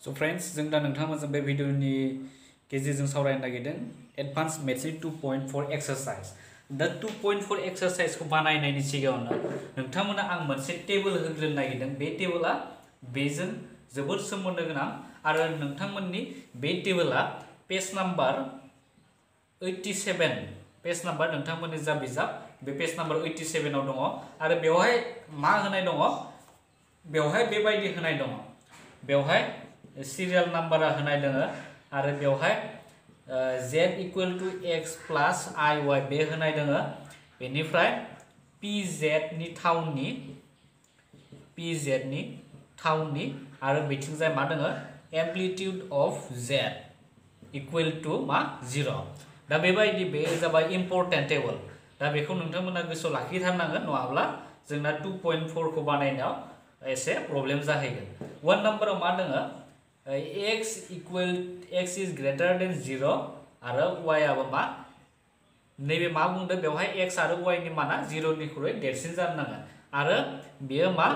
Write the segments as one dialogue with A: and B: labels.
A: So friends, जों दा नोंथांमोनजों बे भिडियोनि गेजेरजों सावरायनो नागिरदों एडभान्स मेथ्सनि 2.4 एक्सारसाइज। दा 2.4 एक्सारसाइजखौ बानायनायनि सिगाङावनो नोंथांमोना आं मोनसे टेबल होग्रोनो नागिरदों। बे टेबला बेजों जोबोद सोमोन्दो गोनां आरो नोंथांमोननि बे टेबला पेज नाम्बार 87 पेज नाम्बार नोंथांमोननि जा बिजाब बे पेज नाम्बार 87 आव दङ आरो बेवहाय मा होनाय दङ बेवहाय बेबायदि होनाय दङ बेवहाय सिरियल नाम्बारा होनाय दङ आरो बेवहाय z equal to x plus iy बे होनाय दङ बेनिफ्राय pz नि थाउननि आरो बेथिंजाय मा दङ amplitude of z equal to मा 0 दा बेबायदि बे जाबाय इम्पोर्टेन्ट टेबल दा बेखौ नोंथांमोना गोसोआव लाखिथारनांगोन नङाब्ला जोंना 2.4 खौ बानायनायाव एसे प्रब्लेम जाहैगोन। 1 नम्बराव मा दङ x इज ग्रेटर देन 0 आरो y आबो मा नैबे मा बुंदों बेवहाय x आरो y नि माना 0 निख्रुइ देरसिन जानो नांगोन आरो बेयो मा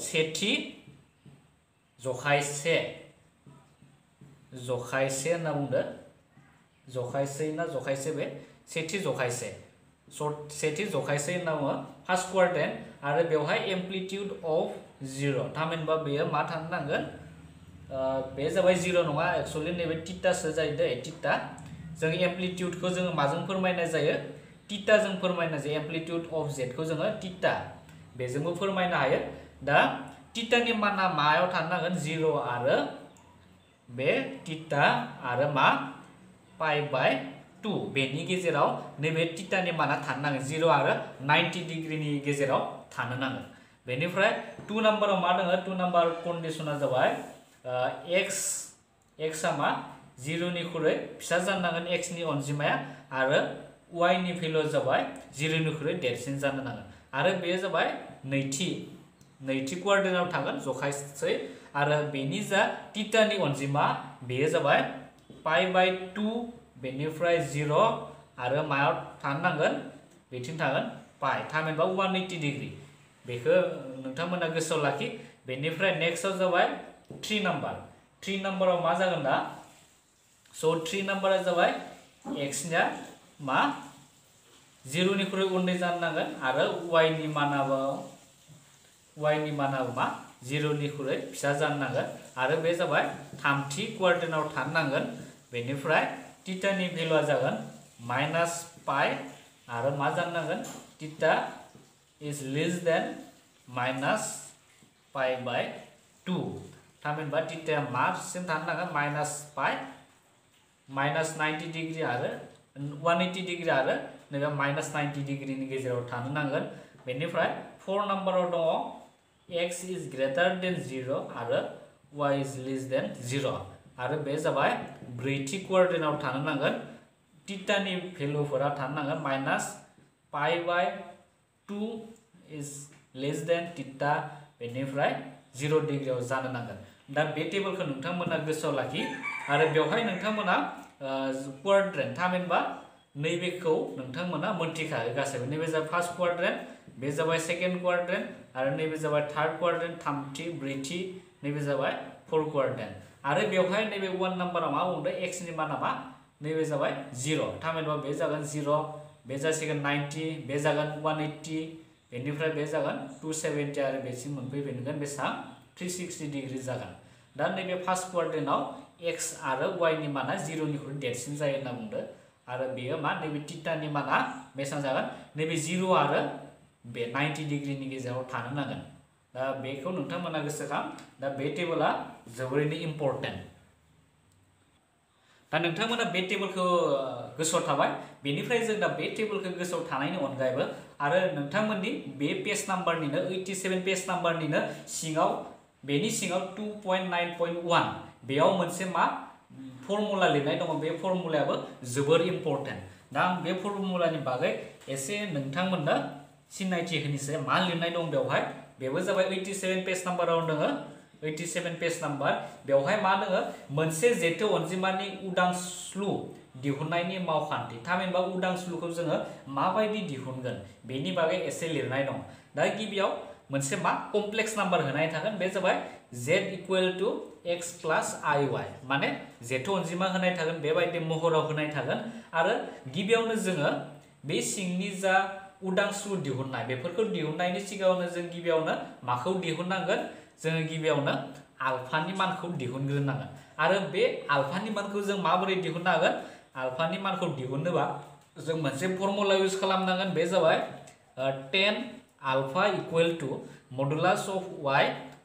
A: सेथि जखायसे होनना बुंदों जखायसे ना जखायसे बे सेथि जखायसे होनना बुङो फार्स्ट क्वाड्रेंट आरो बेवहाय एम्प्लिट्यूड ऑफ 0 थामहिनबा बेयो मा थानो नांगोन बे जाबाय 0 नङा एक्चुअली नैबे थीटासो जायो दे थीटा जों एम्प्लिट्यूडखौ जों माजों फोरमायनाय जायो थीटा जों फोरमायनाय जायो एम्प्लिट्यूड ऑफ z खौ जों थीटा बेजोंबो फोरमायनो हायो दा थीटानि माना मायाव थानो नांगोन 0 आरो बे थीटा आरो मा पाइ बाय 2 बेनि गेजेराव नैबे थीटानि माना थानो नांगोन 0 आरो 90 डिग्रीनि गेजेराव थानो नांगोन। बेनिफ्राय 2 नम्बराव मा दङ 2 नम्बर कंडीशना जाबाय x आ मा 0 निख्रुइ फिसा जानो नांगोन x नि अनजिमाया आरो y नि भेल्यु जाबाय 0 निख्रुइ देरसिन जानो नांगोन आरो बे जाबाय नैथि क्वाड्रेंटआव थागोन जखायसे आरो बेनि जा थीटानि अनजिमा बेयो जाबाय पाइ बाय 2 बेनिफ्राय 0 आरो मायाव थानो नांगोन बेथिं थागोन पाइ थामहिनबा 180 डिग्री बेखौ नोंथांमोना गोसोआव लाखि। बेनिफ्राय नेक्स्टआव जाबाय 3 नम्बराव मा जागोन दा स' 3 नम्बरा जाबाय x निया मा 0 निख्रुइ उन्दै जानो नांगोन आरो y नि मानाबो मा 0 निख्रुइ फिसा जानो नांगोन आरो बे जाबाय थामथि क्वाड्रेंटआव थानो नांगोन। बेनिफ्राय थीटानि भेल्युआ जागोन माइनास पाइ आरो मा जानो नांगोन theta is less than minus pi by 2 थामहिनबा थीटाया मासिम थानो नांगोन माइनास पाइ माइनास 90 डिग्री आरो 180 डिग्री आरो नैबे माइनास 90 डिग्रीनि गेजेराव थानो नांगोन। बेनिफ्राय 4 नम्बराव दङ x इज ग्रेटर देन 0 आरो y इज लेस देन 0 आरो बे जाबाय ब्रैथि क्वाड्रेंटआव थानो नांगोन थीटानि भेल्युफोरा थानो नांगोन minus pi by 2 is less than theta बेनिफ्राय 0 डिग्रीआव जानो नांगोन। दा बे टेबलखौ नोंथांमोना गोसोआव लाखि आरो बेवहाय नोंथांमोना क्वाड्रेंट थामहिनबा नैबेखौ नोंथांमोना मोनथिखायो गासैबो नैबे जाबाय फार्स्ट क्वाड्रेंट बे जाबाय सेकेंड क्वाड्रेंट आरो नैबे जाबाय थार्ड क्वाड्रेंट थामथि ब्रैथि नैबे जाबाय फोर्थ क्वाड्रेंट आरो बेवहाय नैबे 1 नम्बराव मा बुंदों x नि माना मा नैबे जाबाय 0 थामहिनबा बे जागोन 0 बे जासिगोन 90 बे जागोन 180 बेनिफ्राय बे जागोन 270 आरो बेसिम मोनफैगोन बेसेबां 360 डिग्री जागोन। दा नैबे फार्स्ट क्वाड्रेंटआव x आरो y नि माना 0 निख्रुइ देरसिन जायो होनना बुंदों आरो बेयो मा नैबे थीटानि माना बेसेबां जागोन नैबे 0 आरो बे 90 डिग्रीनि गेजेराव थानो नांगोन। दा बेखौ नोंथांमोना गोसोखां दा बे टेबला जोबोरैनो इम्पोर्टेन्ट। दा नोंथांमोना बे टेबलखौ गोसोआव थाबाय बेनिफ्राय जों दा बे टेबलखौ गोसोआव थानायनि अनगायैबो आरो नोंथांमोननि बे पेज नाम्बारनिनो 87 पेज नाम्बारनिनो सिङाव बेनि सिङाव 2.9.1 बेयाव मोनसे मा फर्मुला लिरनाय दङ बे फर्मुलायाबो जोबोर इम्पोर्टेन्ट। दा आं बे फर्मुलानि बागै एसे नोंथांमोननो सिनायथि होनोसै मा लिरनाय दं बेवहाय बेबो जाबाय 87 पेज नाम्बाराव दङ 87 पेज नाम्बार बेवहाय मा दङ मोनसे जेथो अनजिमानि उदांस्लु दिहुननायनि मावखान्थि थामहिनबा उदांस्लुखौ जोङो माबायदि दिहुनगोन बेनि बागै एसे लिरनाय दं। दा गिबियाव मोनसे मा कमप्लेक्स नाम्बार होनाय थागोन बे जाबाय z equal to x plus iy माने z अनजिमा होनाय थागोन बेबायदि महराव होनाय थागोन आरो गिबियावनो जोङो बे सिंनि जा उदांस्लु दिहुननाय बेफोरखौ दिहुननायनि सिगाङावनो जों गिबियावनो माखौ दिहुननांगोन जोङो गिबियावनो आल्फानि मानखौ दिहुनग्रोनांगोन आरो बे आल्फानि मानखौ जों माबोरै दिहुननो हागोन आल्फानि मानखौ दिहुननोबा जों मोनसे फर्मुला इउज खालामनांगोन बे जाबाय tan alpha equal to modulus of y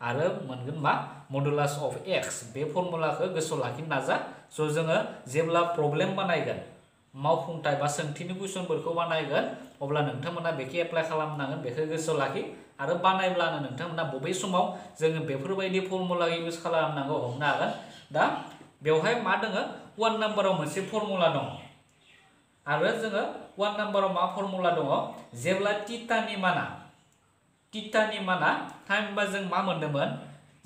A: आरो मोनगोन मा मडुलास अफ x बे फर्मुलाखौ गोसोआव लाखिनो नाजा स' जोङो जेब्ला प्रब्लेम बानायगोन मावफुंथाय बा सोंथिनि कुइसनफोरखौ बानायगोन अब्ला नोंथांमोना बेखौ एप्लाइ खालामनांगोन बेखौ गोसोआव लाखि आरो बानायब्लानो नोंथांमोना बबे समाव जोङो बेफोरबायदि फर्मुला इउज खालामनांगौ हमनो हागोन दा बेवहाय मा दङ 1 नाम्बाराव मोनसे फर्मुला दङ आरो जोङो 1 नाम्बाराव मा फर्मुला दङ जेब्ला टीटानि माना थामहिनबा जों मा मोन्दोंमोन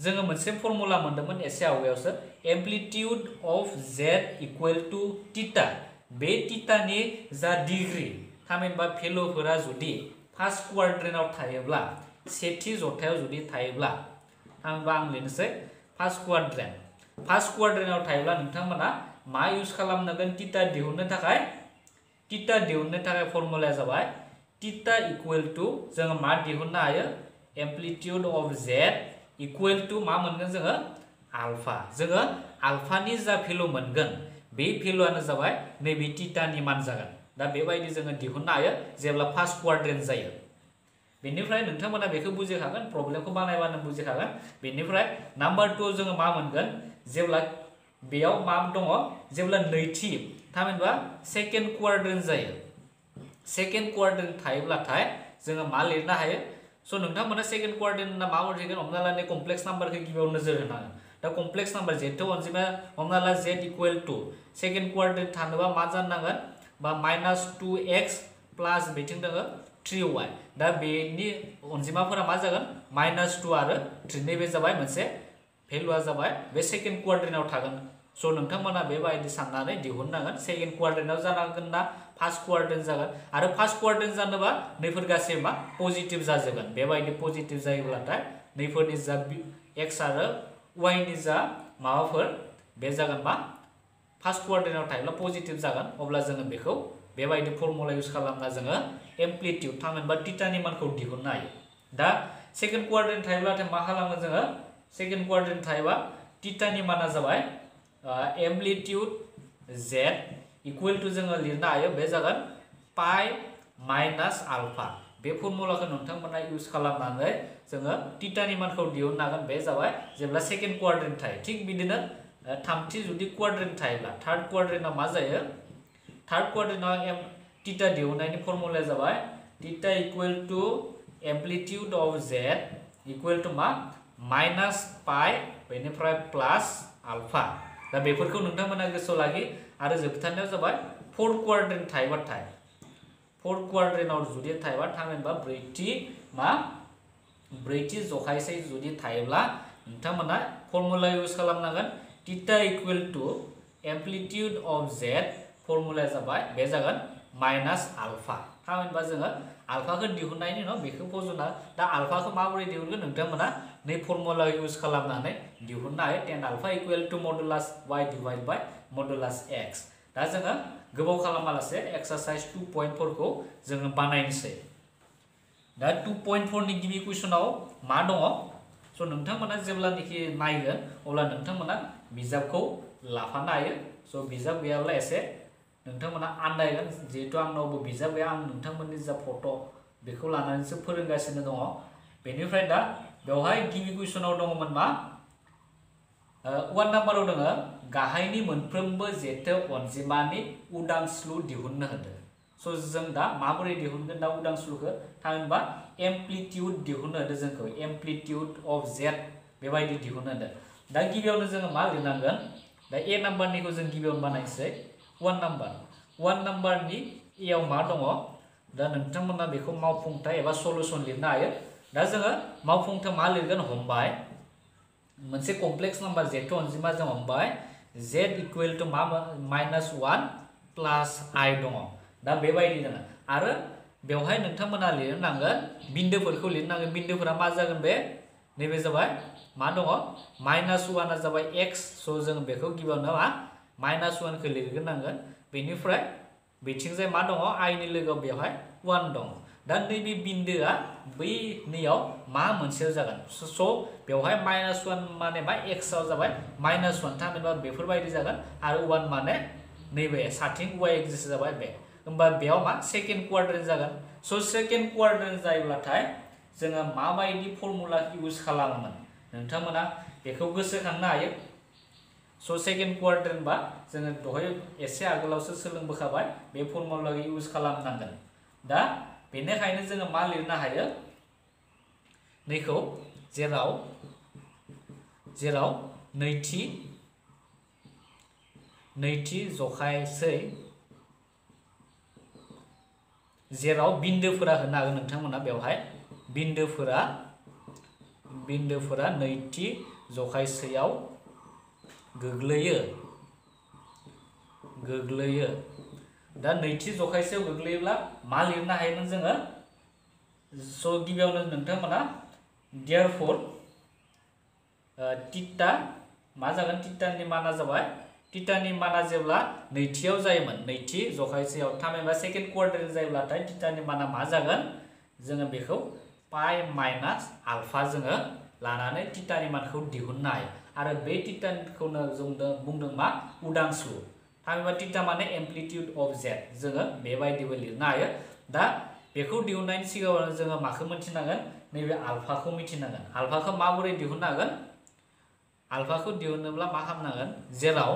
A: जोङो मोनसे फर्मुला मोन्दोंमोन एसे आवगायावसो amplitude of z equal to theta बे टीटानि जा डिग्री थामहिनबा भेलुफोरा जुदि फार्स्ट क्वाड्रेन्टआव थायोब्ला सेथि जथायाव जुदि थायोब्ला थामहिनबा आं लिरनोसै फार्स्ट क्वाड्रेन्टआव थायोब्ला नोंथांमोना मा इउज खालामनांगोन टीटा दिहुननो थाखाय फर्मुलाया जाबाय टीटा इक्वल टू जोङो मा दिहुननो हायो amplitude of z equal to मा मोनगोन जोङो आल्फा जोङो आल्फानि जा भेलु मोनगोन बे भेलुआनो जाबाय नैबे टीटानि मान जागोन दा बेबायदि जोङो दिहुननो हायो जेब्ला फार्स्ट क्वाड्रेन्ट जायो बेनिफ्राय नोंथांमोना बेखौ बुजिखागोन प्रब्लेमखौ बानायबानो बुजिखागोन बेनिफ्राय नाम्बार 2 जोङो मा मोनगोन जेब्ला बेयाव मा दङ जेब्ला नैथि थामहिनबा सेकेन्ड क्वाड्रेन्ट जायो सेकेन्ड क्वाड्रेन्ट थायोब्लाथाय जोङो मा लिरनो हायो स' नोंथांमोना सेकेन्ड क्वाड्रेन्टना मा हरगोन हमना ला कमप्लेक्स नाम्बारखौ गिबियाव नोजोर होनांगोन दा कमप्लेक्स नाम्बार जेथ' अनजिमा हमना ला z equal to second quadrant थानोबा मा जानांगोन बा -2x प्लस बेथिं दङ 3y दा बेनि अनजिमाफोरा मा जागोन -2 आरो 3 नैबे जाबाय मोनसे भेलुआ जाबाय बे सेकेन्ड क्वाड्रेन्टआव थागोन स' नोंथांमोना बेबायदि साननानै दिहुननांगोन सेकेन्ड क्वाड्रेन्टआव जानांगोन ना फार्स्ट क्वाड्रेन्ट जागोन आरो फार्स्ट क्वाड्रेन्ट जानोबा नैफोर गासैबो मा पजिटिभ जाजोबगोन बेबायदि पजिटिभ जायोब्लाथाय नैफोरनि जा x आरो y नि जा माबाफोर बे जागोन मा फार्स्ट क्वाड्रेन्टआव थायोब्ला पजिटिभ जागोन अब्ला जोङो बेखौ बेबायदि फर्मुला इउज खालामना जोङो एम्प्लिट्युड थामहिनबा टीटानि मानखौ दिहुननो हायो दा सेकेन्ड क्वाड्रेन्ट थायोब्लाथाय मा खालामो जोङो सेकेन्ड क्वाड्रेन्ट थायोबा टीटानि माना जाबाय एम्प्लिट्युड z इक्वल टू जोङो लिरनो हायो बे जागोन पाइ माइनास आल्फा बे फर्मुलाखौ नोंथांमोना इउज खालामनानै जोङो टीटानि मानखौ दिहुननो हागोन बे जाबाय जेब्ला सेकेन्ड क्वाड्रेन्ट थायो थिग बिदिनो थामथि जुदि क्वाड्रेन्ट थायोब्ला थार्ड क्वाड्रेन्टआव मा जायो थार्ड क्वाड्रेन्टआव टीटा दिहुननायनि फर्मुलाया जाबाय theta equal to amplitude of z equal to मा माइनास पाइ बेनिफ्राय प्लास आल्फा दा बेफोरखौ नोंथांमोना गोसोआव लाखि आरो जोबथारनायाव जाबाय फोर्थ क्वाड्रेन्ट थायोबाथाय फोर्थ क्वाड्रेन्टआव जुदि थायोबा थामहिनबा ब्रैथि जखायसे जुदि थायोब्ला नोंथांमोना फर्मुला इउज खालामनांगोन theta equal to amplitude of z फर्मुलाया जाबाय बे जागोन माइनास आल्फा थामहिनबा जोङो आल्फाखौ दिहुननायनि उनाव बेखौ फज'ना दा आल्फाखौ माबोरै दिहुनगोन नोंथांमोना नै फर्मुला इउज खालामनानै दिहुननो हायो tan alpha equal to modulus y divide by modulus x दा जोङो गोबाव खालामालासे एक्सारसाइज 2.4 खौ जोङो बानायनोसै दा 2.4 नि गिबि कुइसनाव मा दङ स' नोंथांमोना जेब्लानोखि नायगोन अब्ला नोंथांमोना बिजाबखौ लाफानो हायो स' बिजाब गैयाब्ला एसे नोंथांमोना आन्दायगोन जिहेतु आंनावबो बिजाब गैया आं नोंथांमोननि जा फट' बेखौ लानानैसो फोरोंगासिनो दङ बेनिफ्राय दा बेवहाय गिबि कुइसनाव दङमोन मा 1 नाम्बाराव दङ गाहायनि मोनफ्रोमबो जेथो अनजिमानि उदांस्लु दिहुननो होदो स' जों दा माबोरै दिहुनगोन दा उदांस्लुखौ थामहिनबा एम्प्लिट्युड दिहुननो होदो जोंखौ एम्प्लिट्युड अफ z बेबायदि दिहुननो होदो दा गिबियावनो जोङो मा लिरनांगोन दा ए नाम्बारनिखौ जों गिबियावनो बानायनोसै 1 नाम्बारनि एआव मा दङ दा नोंथांमोना बेखौ मावफुंथाय एबा सलुसन लिरनो हायो दा जोङो मावफुंथाय मा लिरगोन हमबाय मोनसे कमप्लेक्स नाम्बार जेथ' अनजिमा जों हमबाय z इक्वल टू मा -1 प्लस i दङ दा बेबायदि दङ आरो बेवहाय नोंथांमोना लिरनांगोन बिन्दोफोरखौ लिरनांगोन बिन्दोफोरा मा जागोन बे नैबे जाबाय मा दङ -1 आ जाबाय x स' जों बेखौ गिबियावनो मा -1 खौ लिरग्रोनांगोन बेनिफ्राय बेथिंजाय मा दङ i नि लोगोआव बेवहाय 1 दङ दा नैबे बिन्दोआ बै नैयाव मा मोनसेयाव जागोन स' बेवहाय -1 माने मा x आव जाबाय -1 थामहिनबा बेफोरबायदि जागोन आरो 1 माने नैबे साथिं y एक्सिस जाबाय बे होमबा बेयाव मा सेकेन्ड क्वाड्रेन्ट जागोन स' सेकेन्ड क्वाड्रेन्ट जायोब्लाथाय जोङो माबायदि फर्मुला इउज खालामोमोन नोंथांमोना बेखौ गोसोखांनो हायो स' सेकेन्ड क्वाड्रेन्ट बा जोङो दहाय एसे आगोलावसो सोलोंबोखाबाय बे फर्मुलाखौ इउज खालामनांगोन दा बेनिखायनो जोङो मा लिरनो हायो नैखौ जेराव नैथि जखायसै जेराव बिन्दोफोरा होनो हागोन नोंथांमोना बेवहाय बिन्दोफोरा नैथि जखायसेयाव गोग्लैयो दा नैथि जखायसेयाव गोग्लैयोब्ला मा लिरनो हायोमोन जोङो स' गिबियावनो नोंथांमोना देयरफर थिटा मा जागोन थिटानि माना जाबाय थिटानि माना जेब्ला नैथियाव जायोमोन नैथि जखायसेयाव थामहिनबा सेकेन्ड क्वाड्रेन्ट जायोब्लाथाय थिटानि माना मा जागोन जोङो बेखौ पाइ माइनास आलफा जोङो लानानै थिटानि मानखौ दिहुननो हायो आरो बे थिटाखौनो जों बुंदों मा उदांस्लु थामहिनबा थिटा माने एम्प्लिट्युड अफ जेट जोङो बेबायदिबो लिरनो हायो दा बेखौ दिहुननायनि सिगाङावनो जोङो माखौ मिथिनांगोन नैबे आलफाखौ मिथिनांगोन आलफाखौ माबोरै दिहुननो हागोन आलफाखौ दिहुननोब्ला मा खालामनांगोन जेराव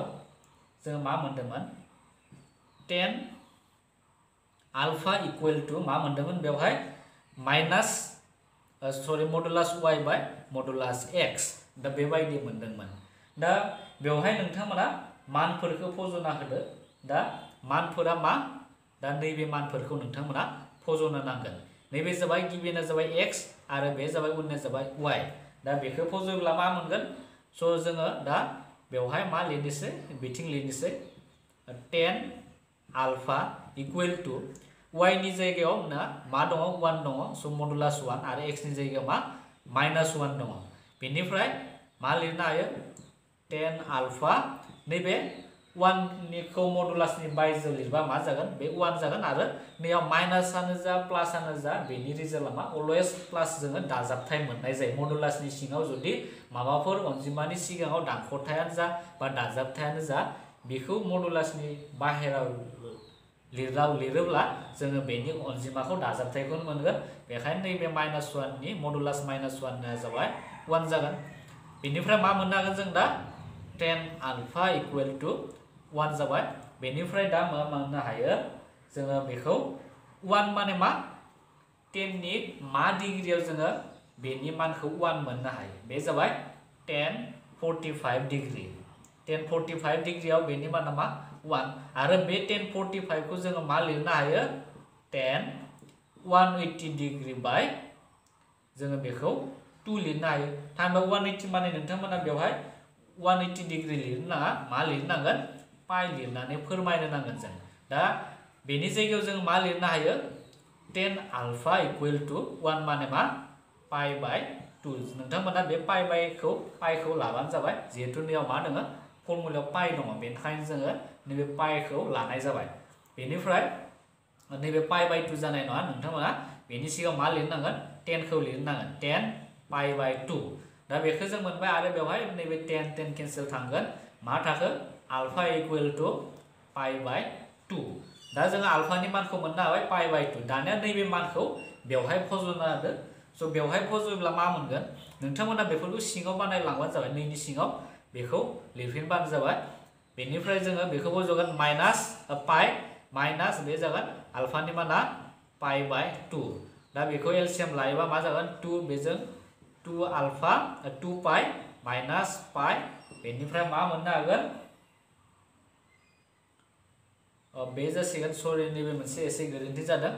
A: जोङो मा मोन्दोंमोन tan आलफा इक्वेल टु मा मोन्दोंमोन बेवहाय मडुलास y बाय मडुलास x दा बेबायदि मोन्दोंमोन दा बेवहाय नोंथांमोना मानफोरखौ फज'ना होदो दा मानफोरा मा दा नैबे मानफोरखौ नोंथांमोना फज'नो नांगोन नैबे जाबाय गिबियानो जाबाय x आरो बे जाबाय उननिया जाबाय y दा बेखौ फज'योब्ला मा मोनगोन स' जोङो दा बेवहाय मा लिरनोसै बिथिं लिरनोसै tan alpha equal to y नि जायगायाव मा दङ 1 दङ स' मडुलास 1 आरो x नि जायगायाव मा -1 दङ बेनिफ्राय मा लिरनो हायो tan आलफा नैबे 1 निखौ मडुलासनि बायजोआव लिरबा मा जागोन बे 1 जागोन आरो नैयाव माइनासआनो जा प्लासआनो जा बेनि रिजाल्टआ मा अलवेज प्लास जोङो दाजाबथाय मोननाय जायो मडुलासनि सिङाव जुदि माबाफोर अनजिमानि सिगाङाव दानख'थायानो जा बा दाजाबथायानो जा बेखौ मडुलासनि बाहेराव लिरोब्ला जोङो बेनि अनजिमाखौ दाजाबथायखौ मोनगोन बेखायनो नैबे -1 नि मडुलास -1 जाबाय 1 जागोन बेनिफ्राय मा मोननो हागोन जों दा tan आलफा इक्वेल टु 1 जाबाय बेनिफ्राय दा मा मोननो हायो जोङो बेखौ 1 माने मा 10 नि मा डिग्रियाव जोङो बेनि मानखौ 1 मोननो हायो बे जाबाय tan 45 डिग्री tan 45 डिग्रियाव बेनि माना मा 1 आरो बे tan 45 खौ जोङो मा लिरनो हायो tan 180 डिग्री बाय जोङो बेखौ 2 लिरनो हायो थामहिनबा 180 माने नोंथांमोना बेवहाय 180 डिग्री लिरनो नाङा मा लिरनांगोन पाइ लिरनानै फोरमायनो नांगोन जों दा बेनि जायगायाव जों मा लिरनो हायो tan आलफा इक्वेल टु 1 माने मा पाइ बाय 2 नोंथांमोना बे पाइखौ लाबानो जाबाय जिहेतु नैयाव मा दङ फर्मुलायाव पाइ दङ बेनिखायनो जोङो नैबे पाइखौ लानाय जाबाय बेनिफ्राय नैबे पाइ बाय 2 जानाय नङा नोंथांमोना बेनि सिगाङाव मा लिरनांगोन 10 खौ लिरनांगोन 10 पाइ बाय 2 दा बेखौ जों मोनबाय आरो बेवहाय नैबे 10 केन्सेल थांगोन मा थाखो alpha equal to pi by 2 दा जोङो आलफानि मानखौ मोननो हाबाय पाइ बाय 2 दानिया नैबे मानखौ बेवहाय फज'ना होदो स' बेवहाय फज'योब्ला मा मोनगोन नोंथांमोना बेफोरखौ सिङाव बानायलांबानो जाबाय नैनि सिङाव बेखौ लिरफिनबानो जाबाय बेनिफ्राय जोङो बेखौ फज'गोन पाइ माइनास बे जागोन आलफानि माना पाइ बाय 2 दा बेखौ एलसिएम लायोबा मा जागोन 2 बेजों 2 आलफा 2 पाइ माइनास पाइ बेनिफ्राय मा मोननो हागोन बे जासिगोन सरि नैबे मोनसे एसे गोरोन्थि जादों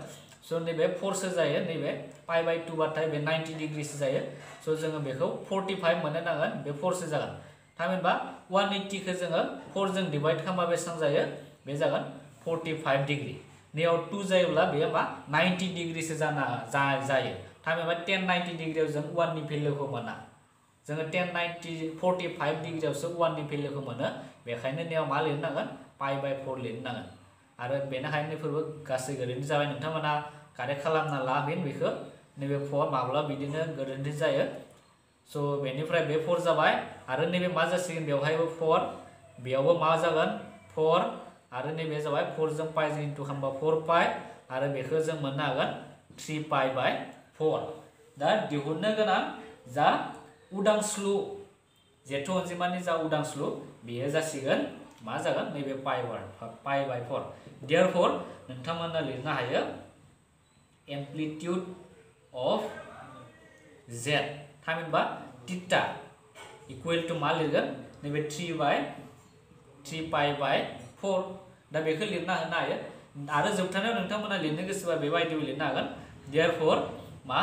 A: स' नैबे 4 सो जायो नैबे पाइ बाय 2 बाथाय बे 90 डिग्रीसो जायो स' जोङो बेखौ 45 मोननो नांगोन बे 4 सो जागोन थामहिनबा 180 खौ जोङो 4 जों डिवाइड खालामबा बेसेबां जायो बे जागोन 45 डिग्री नैयाव 2 जायोब्ला बेयो मा 90 डिग्रीसो जायो थामहिनबा 10 90 डिग्रीआव जों 1 नि भेल्युखौ मोना जोङो 10 90 45 डिग्रीआवसो 1 नि भेल्युखौ मोनो बेखायनो नैयाव मा लिरनांगोन पाइ बाय 4 लिरनांगोन आरो बेनिखायनो बेफोरबो गासै गोरोन्थि जाबाय नोंथांमोना कारेक्ट खालामना ला बेखौ नैबे 4 माब्ला बिदिनो गोरोन्थि जायो स' बेनिफ्राय बे 4 जाबाय आरो नैबे मा जासिगोन बेवहायबो 4 बेयावबो मा जागोन 4 आरो नैबे जाबाय 4 जों पाइ जों इनटु खालामबा 4 पाइ आरो बेखौ जों मोननो हागोन 3 पाइ बाय 4 दा दिहुननो गोनां जा उदांस्लु जेथो अनजिमानि जा उदांस्लु बेयो जासिगोन मा जागोन नैबे पाइ बाय 4 देयरफोर नोंथांमोना लिरनो हायो एम्प्लिट्युड अफ z थामहिनबा थीटा इक्वल टू मा लिरगोन नैबे 3 पाइ बाय 4 दा बेखौ लिरना होनो हायो आरो जोबथारनायाव नोंथांमोना लिरनो गोसोबा बेबायदिबो लिरनो हागोन देयरफोर मा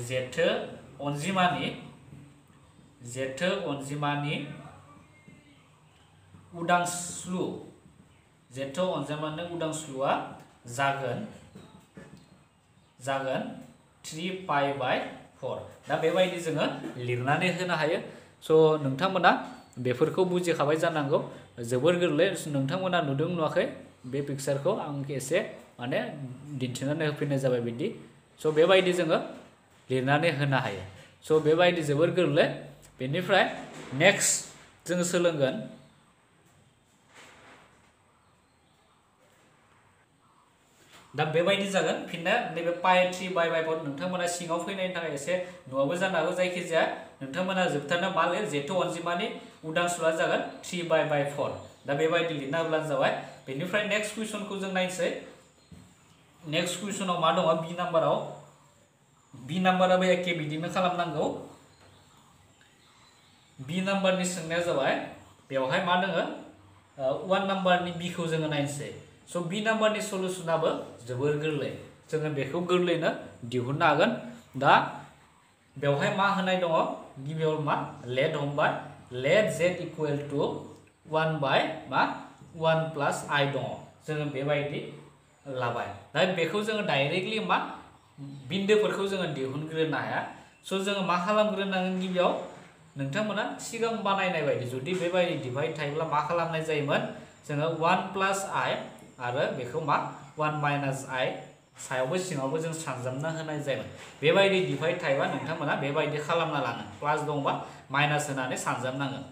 A: जेथो अनजिमानि उदांस्लुआ जागोन 3 पाइ बाय 4 दा बेबायदि जोङो लिरनानै होनो हायो स' नोंथांमोना बेफोरखौ बुजिखाबाय जानांगौ जोबोर गोरलै नोंथांमोना नुदों नुवाखै बे पिक्चारखौ आं एसे माने दिन्थिनानै होफिननाय जाबाय बिदि स' बेबायदि जोङो लिरनानै होनो हायो स' बेबायदि जोबोर गोरलै बेनिफ्राय नेक्स्ट जोङो सोलोंगोन दा बेबायदि जागोन फिनना नैबे पाइ 3 बाय 4 नोंथांमोना सिङाव फैनायनि थाखाय एसे नुवाबो जानो हागौ जायखिजाया नोंथांमोना जोबथारनायाव मा लिर जेथो अनजिमानि उदांस्लुआ जागोन 3 बाय 4 दा बेबायदि लिरना होब्लानो जाबाय बेनिफ्राय नेक्स्ट कुइसनखौ जों नायनोसै नेक्स्ट कुइसनाव मा दङ बी नाम्बाराबो एखे बिदिनो खालामनांगौ बी नाम्बारनि सोंनाया जाबाय बेवहाय मा दङ 1 नाम्बारनि बीखौ जोङो नायनोसै स' बी नाम्बारनि सलुसनाबो जोबोर गोरलै जोङो बेखौ गोरलैनो दिहुननो हागोन दा बेवहाय मा होनाय दङ गिबियाव मा लेट हमबाय let z equal to 1 by मा 1 प्लस i दङ जोङो बेबायदि लाबाय दा बेखौ जोङो डाइरेक्टलि मा बिन्दोफोरखौ जोङो दिहुनग्रोनो हाया स' जोङो मा खालामग्रोनांगोन गिबियाव नोंथांमोना सिगां बानायनाय बायदि जुदि बेबायदि डिभाइड थायोब्ला मा खालामनाय जायोमोन जोङो 1 प्लस i आरो बेखौ मा 1 माइनास i सायावबो सिङावबो जों सानजाबना होनाय जायोमोन बेबायदि डिभाइड थायोबा नोंथांमोना बेबायदि खालामना लानो प्लास दंबा माइनास होनानै सानजाबनांगोन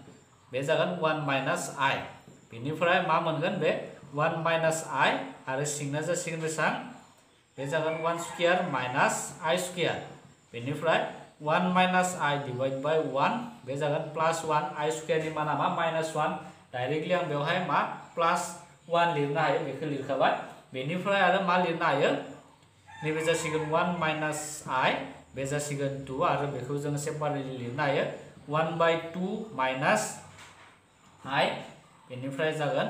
A: बे जागोन 1 माइनास i बेनिफ्राय मा मोनगोन बे 1 माइनास i आरो सिंना जासिगोन बेसां बे जागोन 1 स्क्वायर माइनास i स्क्वायर बेनिफ्राय 1 माइनास i डिवाइड बाय 1 बे जागोन प्लस 1 i स्क्वायरनि माना मा माइनास 1 डाइरेक्टलि आं बेवहाय मा प्लस 1 लिरनो हायो बेखौ लिरखाबाय बेनिफ्राय आरो मा लिरनो हायो नैबे जासिगोन 1 माइनास i बे जासिगोन 2 आरो बेखौ जों सेपारेटलि लिरनो हायो 1 बाय 2 माइनास i बेनिफ्राय जागोन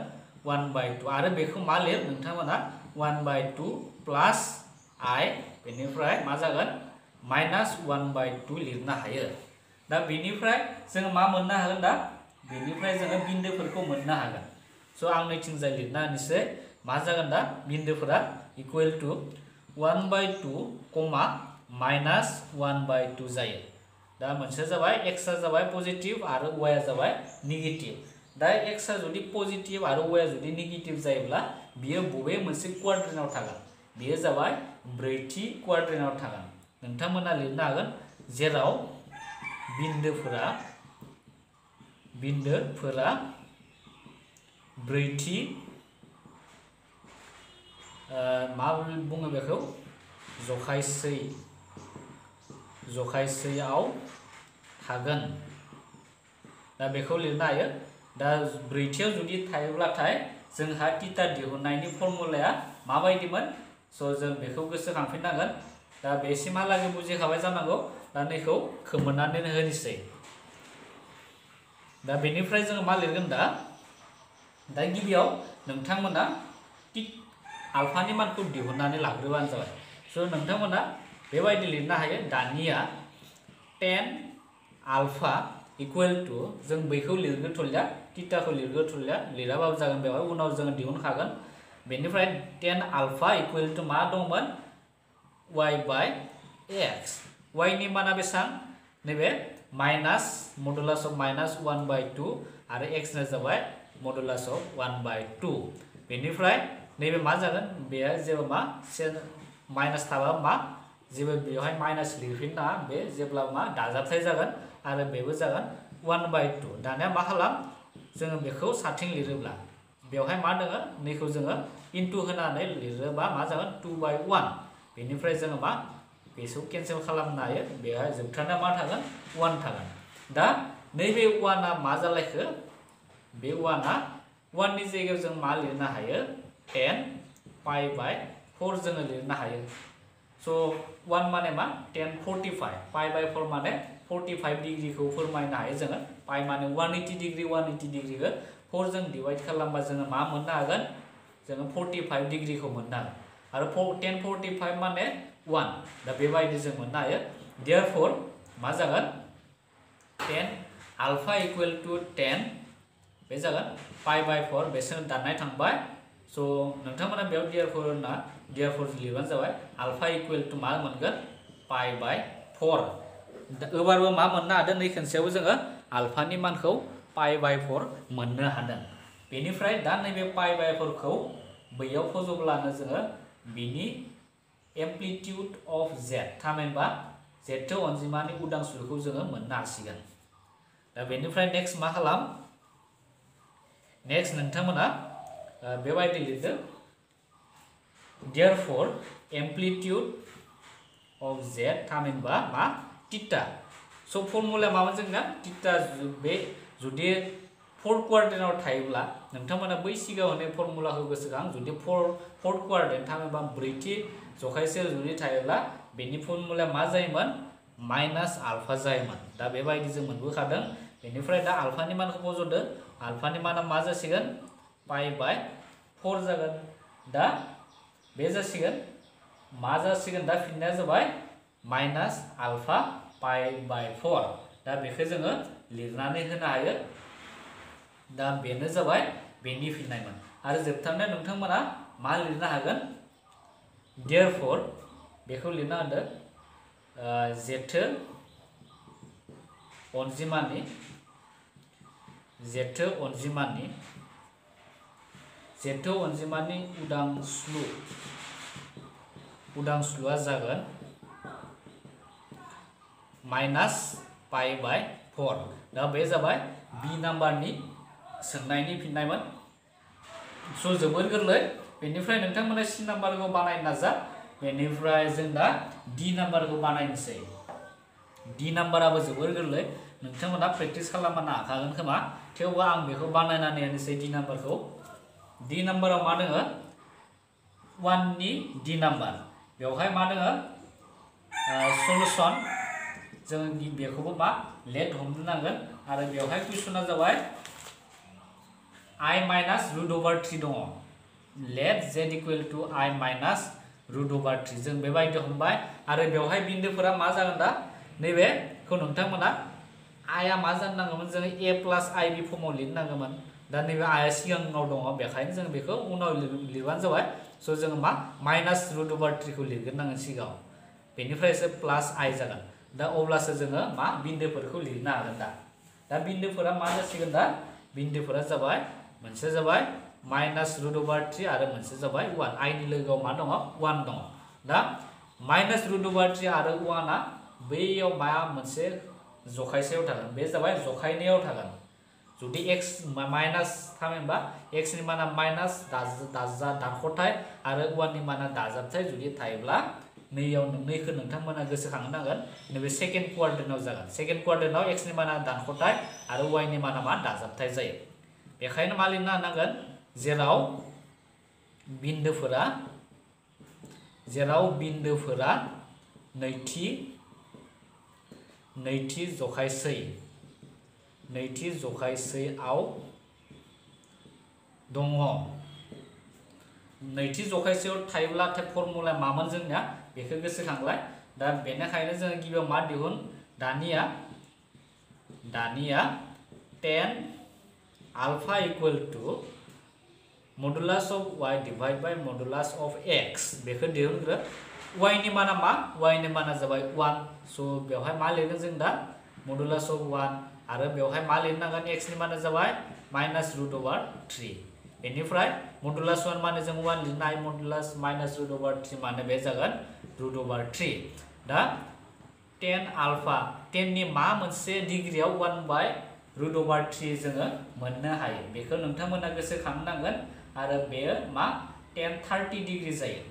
A: 1 बाय 2 आरो बेखौ मा लिर नोंथांमोना 1 बाय 2 प्लस i बेनिफ्राय मा जागोन माइनास 1 बाय 2 लिरनो हायो दा बेनिफ्राय जों मा मोननो हागोन दा बेनिफ्राय जोङो बिन्दोफोरखौ मोननो हागोन स' आं नैथिंजाय लिरना होनोसै मा जागोन दा बिन्दोफोरा इक्वल टू 1 बाय 2 कमा माइनास 1 बाय 2 जायो दा मोनसे जाबाय एक्सआ जाबाय पजिटिव आरो वाइआ जाबाय नेगेटिभ दा एक्सआ जुदि पजिटिव आरो वाइआ जुदि नेगेटिभ जायोब्ला बियो बबे मोनसे क्वाड्रेन्टआव थागोन बियो जाबाय ब्रैथि क्वाड्रेन्टआव थागोन नोंथांमोना लिरनो हागोन जेराव बिन्दोफोरा ब्रैथि मा बुङो बेखौ जखायसैआव थागोन दा बेखौ लिरनो हायो दा ब्रैथियाव जुदि थायोब्लाथाय जोंहा थीटा दिहुननायनि फर्मुलाया माबायदिमोन स' जों बेखौ गोसोखांफिननांगोन दा बेसिमहालागै बुजिखाबाय जानांगौ दा नैखौ खोमोरनानै होनोसै दा बेनिफ्राय जोङो मा लिरगोन दा गिबियाव नोंथांमोना आल्फानि मानखौ दिहुननानै लाग्रोबानो जाबाय स' नोंथांमोना बेबायदि लिरनो हायो दानिया 10 आल्फा इक्वल टू जों बैखौ लिरग्रोथ'लिया थीटाखौ लिरग्रोथ'लिया लिराबाबो जागोन बेवहाय उनाव जोङो दिहुनखागोन बेनिफ्राय tan alpha इक्वल टू मा दंमोन y बाय x y नि माना बेसां नैबे माइनास मडुलास अफ माइनास 1/2 आरो x ना जाबाय मडुलास अफ 1/2 बेनिफ्राय नैबे मा जागोन बेया जेबो मा माइनास थाबा मा जेबो बेवहाय माइनास लिरफिनना बे जेब्ला मा दाजाबथाय जागोन आरो बेबो जागोन 1/2 दानिया मा खालाम जोङो बेखौ साथिं लिरोब्ला बेवहाय मा दङ नैखौ जोङो इनटु होनानै लिरोबा मा जागोन 2/1 बेनिफ्राय जोङो मा बेखौ केनसेल खालामनो हायो बेवहाय जोबथारनाया मा थागोन 1 थागोन दा नैबे 1 आ मा जालायखो बे 1 आ 1 नि जायगायाव जों मा लिरनो हायो 10 पाइ बाय 4 जोङो लिरनो हायो सो 1 माने मा 10 45 पाइ बाय 4 माने 45 डिग्री को फोरमायनो हायो जोङो पाइ माने 180 डिग्री 180 डिग्री को 4 जों डिवाइड खालामबा जोङो मा मोननो हागोन जोङो 45 डिग्री को मोननो हागोन आरो 10 45 माने 1 दा बेबायदि जों मोननो हायो देयरफॉर मा जागोन 10 अल्फा इक्वल टू 10 बे जागोन पाइ बाय 4 बेसोर दाननाय थांबाय सो नोंथांमोना बेयाव देयरफॉर लिरबानो जाबाय अल्फा इक्वल टू मा मोनगोन पाइ बाय 4 एबारबो मा मोननो हादों नै खनसेयाव जोङो अल्फानि मानखौ पाइ बाय 4 मोननो हादों बेनिफ्राय दा नैबे पाइ बाय 4 खौ बैयाव फजोब्लानो जोङो बिनि एम्प्लिट्यूड ऑफ z थामहिनबा z अनजिमानि उदांस्लुखौ जोङो मोननो हासिगोन दा बेनिफ्राय नेक्स्ट मा खालाम नेक्स्ट नोंथांमोना बेबायदि लिरदो देयरफॉर एम्प्लिट्यूड ऑफ z थामहिनबा मा थीटा सो फर्मुला मामोन जोंना थीटा बे जुदि 4th क्वाड्रेन्टआव थायोब्ला नोंथांमोना बै सिगाङावनो फर्मुलाखौ गोसोखां जुदि 4th क्वाड्रेन्ट थामहिनबा ब्रैथि जखायसे जुदि थायोब्ला बेनि फर्मुलाया मा जायोमोन माइनास आल्फा जायोमोन दा बेबायदि जों मोनबोखादों बेनिफ्राय दा आल्फानि मानखौ फज'दो आल्फानि माना मा जासिगोन पाइ बाय 4 जागोन दा बे जासिगोन मा जासिगोन दा फिननाया जाबाय माइनास आल्फा पाइ बाय 4 दा बेखौ जोङो लिरनानै होनो हायो दा बेनो जाबाय बेनि फिननायमोन आरो जोबथारनायाव नोंथांमोना मा लिरनो हागोन देयरफॉर बेखौ लिरना होदो जेथो अनजिमानि उदांस्लुआ जागोन माइनास पाइ बाय 4 दा बे जाबाय बी नाम्बारनि सोंनायनि फिननायमोन सो जोबोर गोरलै बेनिफ्राय नोंथांमोना सी नाम्बारखौ बानायनो नाजा बेनिफ्राय जों दा डी नाम्बारखौ बानायनोसै डी नाम्बाराबो जोबोर गोरलै नोंथांमोना प्रेक्टिस खालामनो हाखागोन खोमा थेवबो आं बेखौ बानायनानै होनोसै डी नाम्बारखौ डी नाम्बाराव मा दङ 1 नि डी नाम्बार बेवहाय मा दङ सल्यूशन जों बेखौबो मा लेट हमनो नांगोन आरो बेवहाय कुइसना जाबाय I माइनास रूट ओवर 3 दङ let z equal to I minus root over 3 जों बेबायदि हमबाय आरो बेवहाय बिन्दोफोरा मा जागोन दा नैबेखौ नोंथांमोना I आ मा जानो नांगौमोन जों a प्लस I बि फर्माव लिरनांगौमोन दा नैबे I आ सिगाङाव दङ बेखायनो जों बेखौ उनाव लिरबानो जाबाय सो जों मा माइनास रूट ओवर 3 खौ लिरग्रोनांगोन सिगाङाव बेनिफ्रायसो प्लस I जागोन दा अब्लासो जोङो मा बिन्दोफोरखौ लिरनो हागोन दा बिन्दोफोरा मा जासिगोन दा बिन्दोफोरा जाबाय मोनसे जाबाय माइनास रूट ओवर 3 आरो मोनसे जाबाय 1 I नि लोगोआव मा दङ 1 दङ दा माइनास रूट ओवर 3 आरो 1 आ बैयाव मा मोनसे जखायसेयाव थागोन बे जाबाय जखायनायाव थागोन जुदि x माइनास थामहिनबा x नि माना माइनास दानख'थाय आरो 1 नि माना दाजाबथाय जुदि थायोब्ला नैयाव नैखौ नोंथांमोना गोसोखांनांगोन नैबे सेकेन्ड क्वाड्रेन्टआव जागोन सेकेन्ड क्वाड्रेन्टआव x नि माना दानख'थाय आरो y नि माना मा दाजाबथाय जायो बेखायनो मा लिरनो हानांगोन जेराव बिन्दोफोरा नैथि जखायसेआव दङ नैथि जखायसेयाव थायोब्लाथाय फर्मुला मामोन जोंनिया बेखौ गोसोखांलाय दा बेनिखायनो जों गिबियाव मा दिहुन दानिया 10 alpha equal to modulus of y divide by modulus of x बेखौ दिहुनग्रो y नि माना मा y नि माना जाबाय 1 स' बेवहाय मा लिरगोन जों दा मडुलास अफ 1 आरो बेवहाय मा लिरनांगोन x नि माना जाबाय -√3 बेनिफ्राय मडुलास 1 माने जों 1 लिरनो हायो मडुलास -√3 माने बे जागोन √3 दा tan अल्फा 10 नि मा मोनसे डिग्रीआव 1/√3 जोङो मोननो हायो बेखौ नोंथांमोना गोसोखांनांगोन आरो बेयो मा tan 30 डिग्री जायो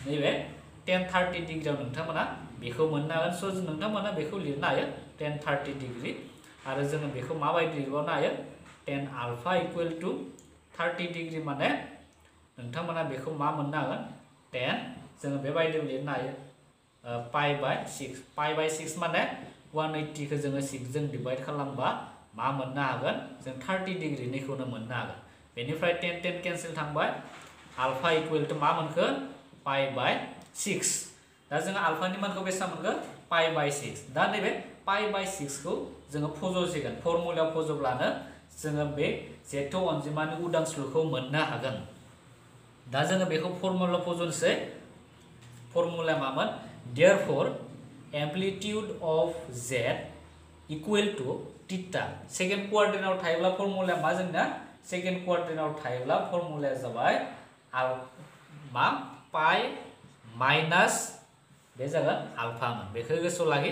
A: नैबे tan 30 डिग्रीआव नोंथांमोना बेखौ मोननो हागोन स' नोंथांमोना बेखौ लिरनो हायो tan 30 डिग्री आरो जोङो बेखौ माबायदि लिरबावनो हायो tan alpha equal to 30 degree माने नोंथांमोना बेखौ मा मोननो हागोन tan जोङो बेबायदि लिरनो हायो pi/6 pi/6 माने 180 खौ जोङो 6 जों डिवाइड खालामबा मा मोननो हागोन जों 30 डिग्री निखौनो मोननो हागोन बेनिफ्राय 10 कैंसिल थांबाय अल्फा इक्वल टु मा मोनखो pi/6 दा जोङो अल्फानि मानखौ बेसेबां मोनखो pi/6 दा नैबे pi/6 खौ जोङो फज'सिगोन फर्मुलायाव फज'ब्लानो जोङो बे जेथ' अनजिमानि उदांस्लुखौ मोननो हागोन दा जोङो बेखौ फर्मुलायाव फज'नोसै फर्मुला मामोन therefore amplitude of z equal to theta second क्वाड्रेंटआव थायोब्ला फर्मुलाया मा जोंना सेकेंड क्वाड्रेंटआव थायोब्ला फर्मुलाया जाबाय मा पाइ माइनास बे जागोन आल्फामोन बेखौ गोसोआव लाखि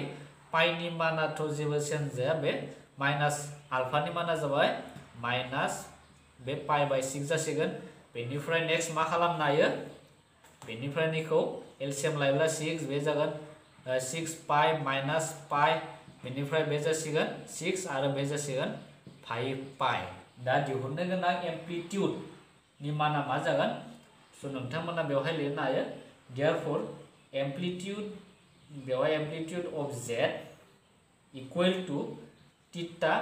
A: पाइनि मानाथ' जेबो चेन्ज जाया बे माइनास आल्फानि माना जाबाय माइनास बे pi/6 जासिगोन बेनिफ्राय नेक्स्ट मा खालामनो हायो बेनिफ्राय निखौ एलसीएम लायोब्ला 6 बे जागोन 6 पाइ माइनास पाइ बेनिफ्राय बे जासिगोन 6 आरो बे जासिगोन 5 पाइ दा दिहुननो गोनां एम्प्लिट्युड नि माना मा जागोन स' नोंथांमोना बेवहाय लिरनो हायो therefore amplitude बेवहाय amplitude of z equal to theta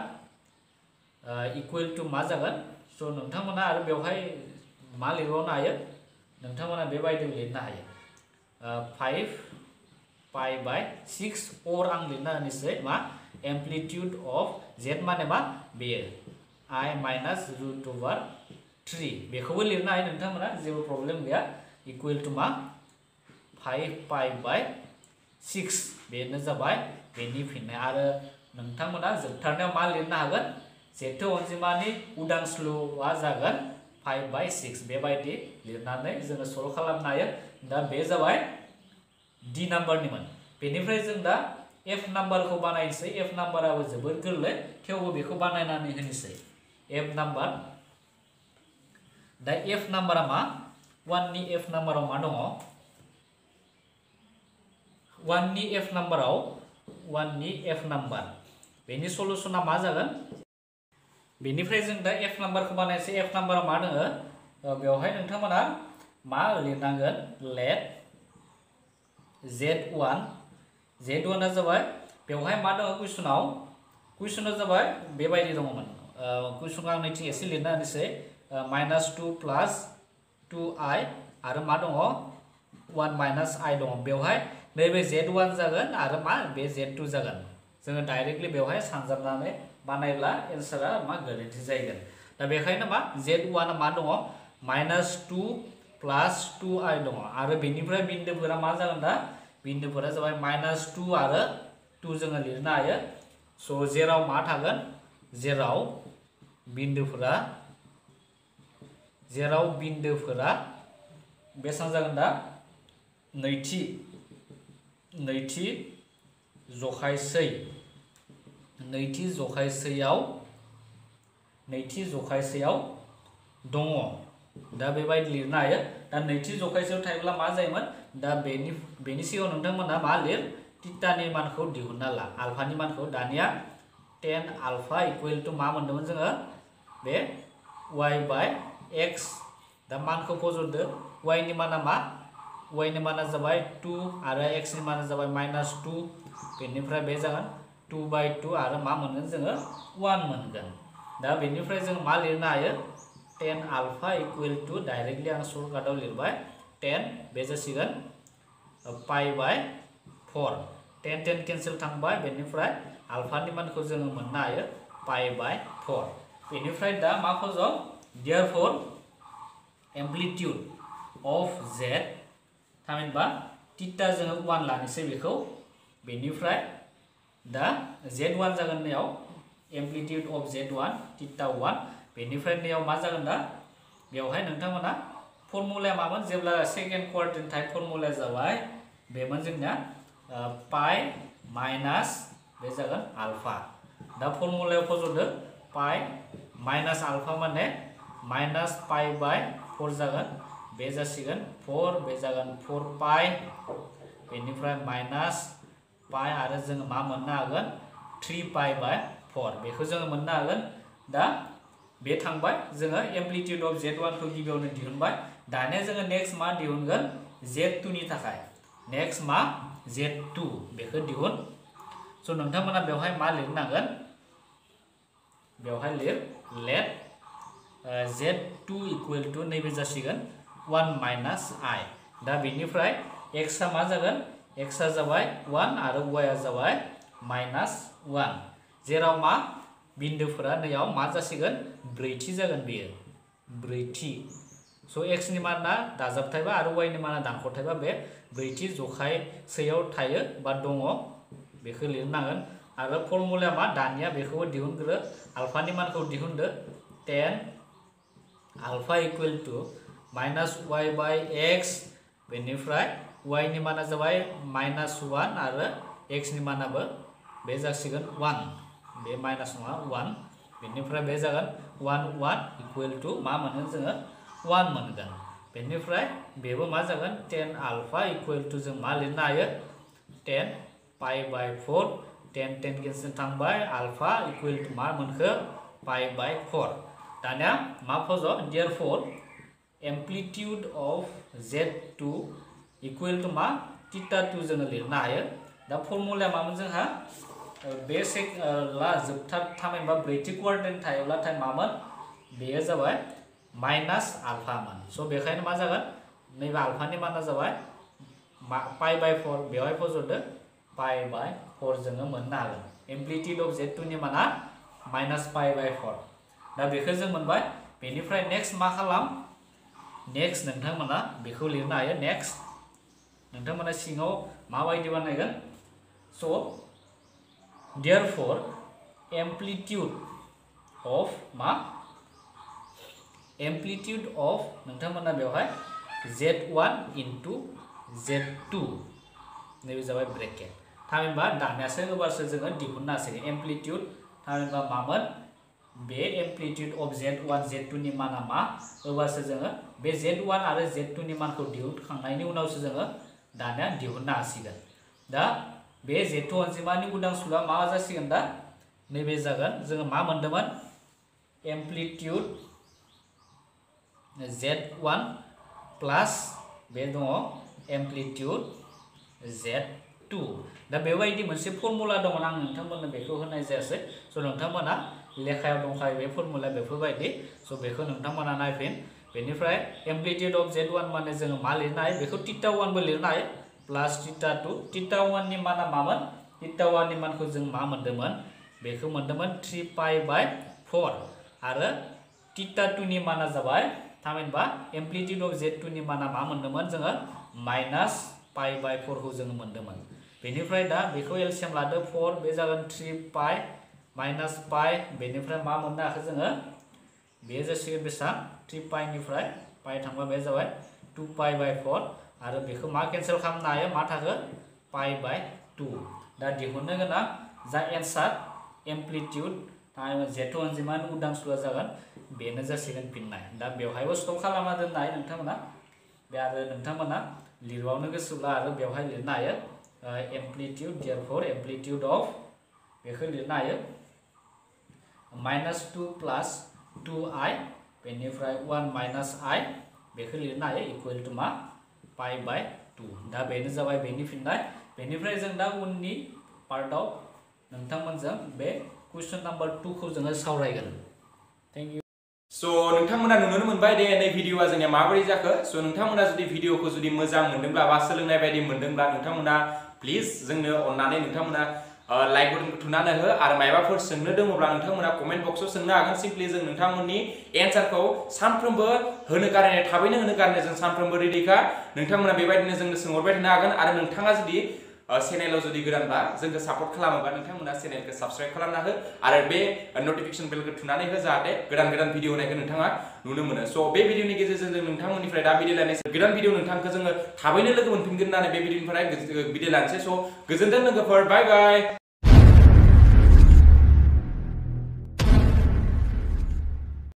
A: equal to मा जागोन स' नोंथांमोना आरो बेवहाय मा लिरबावनो हायो नोंथांमोना बेबायदि लिरनो हायो 5 pi/6 और आं लिरना होनोसै मा एम्प्लिट्युड अफ z माने मा बेयो I -√3 बेखौबो लिरनो हायो नोंथांमोना जेबो प्रब्लेम गैया इक्वल टु मा 5 pi/6 बेनो जाबाय बेनि फिननाय आरो नोंथांमोना जोबथारनायाव मा लिरनो हागोन जेथ' अनजिमानि उदांस्लुआ जागोन 5/6 बेबायदि लिरनानै जोङो सल्व खालामनो हायो दा बे जाबाय D नाम्बारनिमोन बेनिफ्राय जों दा F नाम्बारखौ बानायनोसै F नाम्बाराबो जोबोद गोरलै थेवबो बेखौ बानायनानै होनोसै F नाम्बार दा F नाम्बारा मा 1 नि F नाम्बाराव मा दङ 1 नि F नाम्बार बेनि सलुशना मा जागोन बेनिफ्राय जों दा F नाम्बारखौ बानायनोसै F नाम्बाराव मा दङ बेवहाय नोंथांमोना मा लिरनांगोन लेट Z1 जाबाय बेवहाय मा दङ कुइसनाव जाबाय बेबायदि दङमोन कुइसनखौ आं नैथिं एसे लिरना होनोसै -2 + 2i आरो मा दङ 1 - i दङ बेवहाय नैबे Z1 जागोन आरो मा बे Z2 जागोन जोङो डाइरेक्टलि बेवहाय सानजाबनानै बानायब्ला एन्सारा मा गोरोन्थि जागोन दा बेखायनो मा Z1 मा दङ -2 + 2i दङ आरो बेनिफ्राय बिन्दोफोरा मा जागोन दा बिन्दोफोरा जाबाय -2 आरो 2 जोङो लिरनो हायो स' जेराव मा थागोन जेराव बिन्दोफोरा बेसेबां जागोन दा नैथि जखायसेयाव दङ दा बेबायदि लिरनो हायो दा नैथि जखायसेयाव थायोब्ला मा जायोमोन दा बेनि सिगाङाव नोंथांमोना मा लिर थिटानि मानखौ दिहुनना ला आल्फानि मानखौ दानिया tan अल्फा इक्वल टु मा मोनदोंमोन जोङो बे y/x दा मानखौ फज'दो y नि माना मा y नि माना जाबाय 2 आरो x नि माना जाबाय -2 बेनिफ्राय बे जागोन 2/2 आरो मा मोनगोन जोङो 1 मोनगोन दा बेनिफ्राय जों मा लिरनो हायो tan alpha equal to directly आं सर्टकाटाव लिरबाय 10 बे जासिगोन pi/4 10 कैंसिल थांबाय बेनिफ्राय अल्फानि मानखौ जोङो मोननो हायो pi/4 बेनिफ्राय दा मा फज' therefore एम्प्लिट्यूड अफ z थामहिनबा थीटा जोङो 1 लानोसै बेखौ बेनिफ्राय दा z1 जागोन नैयाव एम्प्लिट्यूड अफ z1 थीटा 1 बेनिफ्राय नैयाव मा जागोन दा बेवहाय नोंथांमोना फर्मुलाया मामोन जेब्ला सेकेन्ड क्वाड्रेंट टाइप फर्मुलाया जाबाय बेमोन जोंना पाइ माइनास बे जागोन आल्फा दा फर्मुलायाव फज'दो पाइ माइनास आल्फा माने माइनास पाइ बाय 4 जागोन बे जासिगोन 4 बे जागोन 4 पाइ बेनिफ्राय माइनास पाइ आरो जोङो मा मोननो हागोन 3 पाइ बाय 4 बेखौ जोङो मोननो हागोन दा बे थांबाय जोङो एम्प्लिट्यूड अफ z1 खौ गिबियावनो दिहुनबाय दानिया जोङो नेक्स्ट मा दिहुनगोन z2 नि थाखाय नेक्स्ट मा z2 बेखौ दिहुन स' नोंथांमोना बेवहाय मा लिरनांगोन बेवहाय लिर लेट z2 इक्वल टू नैबे जासिगोन 1 माइनास i दा बेनिफ्राय x आ मा जागोन x आ जाबाय 1 आरो y आ जाबाय माइनास 1 जेराव मा बिन्दुफोरा नैयाव मा जासिगोन ब्रैथि जागोन बेयो ब्रैथि स' x नि माना दाजाबथायबा आरो y नि माना दानख'थायबा बे ब्रैथि जखाय सैयाव थायो बा दङ बेखौ लिरनांगोन आरो फर्मुलाया मा दानिया बेखौबो दिहुनग्रो आल्फानि मानखौ दिहुनदो 10 alpha equal to minus y by x बेनिफ्राय y नि माना जाबाय माइनास 1 आरो x नि मानाबो बे जासिगोन 1 बे माइनास नङा 1 बेनिफ्राय बे जागोन 1 1 इक्वल टू मा मोनगोन जोङो 1 मोनगोन बेनिफ्राय बेबो मा जागोन 10 आल्फा इक्वल टू जों मा लिरनो हायो 10 पाइ बाय 4 10 10 केन्सेल थांबाय आल्फा इक्वल टू मा मोनखो पाइ बाय 4 दानिया मा फज' therefore amplitude of z2 equal to मा थीटा 2 जोङो लिरनो हायो दा फर्मुलाया मामोन जोंहा बे जोबथा थामहिनबा ब्रैथि क्वाड्रेंट थायोब्लाथाय मामोन बेयो जाबाय माइनास आल्फामोन स' बेखायनो मा जागोन नैबे आल्फानि माना जाबाय पाइ बाय 4 बेवहाय फज'दो पाइ बाय 4 जोङो मोननो हागोन एम्प्लिट्यूड अफ z2 नि माना माइनास पाइ बाय 4 दा बेखौ जों मोनबाय बेनिफ्राय नेक्स्ट मा खालाम नेक्स्ट नोंथांमोना बेखौ लिरनो हायो नेक्स्ट नोंथांमोना सिङाव माबायदि बानायगोन स' देयरफॉर एम्प्लिट्यूड अफ मा एम्प्लिट्यूड अफ नोंथांमोना बेवहाय z1 इनटू z2 नैबे जाबाय ब्रेकेट थामहिनबा दानियासो होबासो जोङो दिहुननो हासिगोन एम्प्लिट्यूड थामहिनबा मामोन बे एम्प्लिट्यूड अफ z1 z2 नि माना मा होबासो जोङो बे z1 आरो z2 नि मानखौ दिहुनखांनायनि उनावसो जोङो दानिया दिहुननो हासिगोन दा बे z2 अनजिमानि उदांस्लुआ मा जासिगोन दा नैबे जागोन जोङो मा मोनदोंमोन एम्प्लिट्यूड z1 प्लस बे दङ एम्प्लिट्यूड z2 दा बेबायदि मोनसे फर्मुला दङ आं नोंथांमोननो बेखौ होनाय जायासै स' नोंथांमोना लेखायाव दंखायो बे फर्मुला बेफोरबायदि स' बेखौ नोंथांमोना नायफिन बेनिफ्राय एम्प्लिट्यूड अफ z1 माने जोङो मा लिरनो हायो बेखौ थीटा 1 बो लिरनो हायो प्लस थीटा 2 थीटा 1 नि माना मामोन थीटा 1 नि मानखौ जों मा मोनदोंमोन बेखौ मोनदोंमोन 3 पाइ बाय 4 आरो थीटा 2 नि माना जाबाय थामहिनबा एम्प्लिट्यूड अफ z2 नि माना मा मोनदोंमोन जोङो माइनास पाइ बाय 4 खौ जोङो मोनदोंमोन बेनिफ्राय दा बेखौ एलसीएम लादो 4 बे जागोन 3 पाइ माइनास पाइ बेनिफ्राय मा मोननो हाखो जोङो बे जासिगोन बेसेबां 3 पाइनिफ्राय पाइ थांबा बे जाबाय 2 पाइ बाय 4 आरो बेखौ मा केन्सेल खालामनो हायो मा थाखो पाइ बाय 2 दा दिहुननो गोनां जा एन्सार एम्प्लिट्यूड z2 अनजिमानि उदांस्लुआ जागोन बेनो जासिगोन फिननाय दा बेवहायबो स्टप खालामना दोननो हायो नोंथांमोना बे आरो नोंथांमोना लिरबावनो गोसोब्ला आरो बेवहाय लिरनो हायो एम्प्लिट्यूड देयरफॉर एम्प्लिट्यूड अफ बेखौ लिरनो हायो -2 प्लस 2i बेनिफ्राय 1 माइनास i बेखौ लिरनो हायो इक्वल टू मा पाइ बाय 2 दा बेनो जाबाय बेनि फिननाय बेनिफ्राय जों दा उननि पार्टआव नोंथांमोनजों बे क्वेश्चन नम्बर 2 खौ जोङो सावरायगोन थैंक यू
B: सो नोंथांमोना नुनो मोनबाय दे नै भिडिअआ जोंनिया माबोरै जाखो सो नोंथांमोना जुदि भिडिअखौ जुदि मोजां मोनदोंब्ला बा सोलोंनाय बायदि मोनदोंब्ला नोंथांमोना प्लिज जोंनो अननानै नोंथांमोना लाइक बटनखौ थुनानै हो आरो मायबाफोर सोंनो दङब्ला नोंथांमोना कमेन्ट बक्सआव सोंनो हागोन सिम्पलि जों नोंथांमोननि एन्सारखौ सानफ्रोमबो होनो गारनाय थाबैनो होनो गारनाय जों सानफ्रोमबो रेडिखा नोंथांमोना बेबायदिनो जोंनो सोंहरबाय थानो हागोन आरो नोंथाङा जुदि चेनेलाव जुदि गोदानबा जोंखौ सापर्ट खालामोबा नोंथांमोना चेनेलखौ साबस्क्राइब खालामना हो आरो बे नटिफिकेशन बेलखौ थुनानै हो जाहाथे गोदान गोदान भिडिअ होनायखौ नोंथाङा नुनो मोनो स' बे भिडिअनि गेजेरजों जों नोंथांमोननिफ्राय दा बिदाय लानोसै गोदान भिडिअ नोंथांखौ जोङो थाबैनो लोगो मोनफिनगोन होननानै बे भिडिअनिफ्राय बिदाय लानोसै स' गोजोनथों लोगोफोर बाय बाय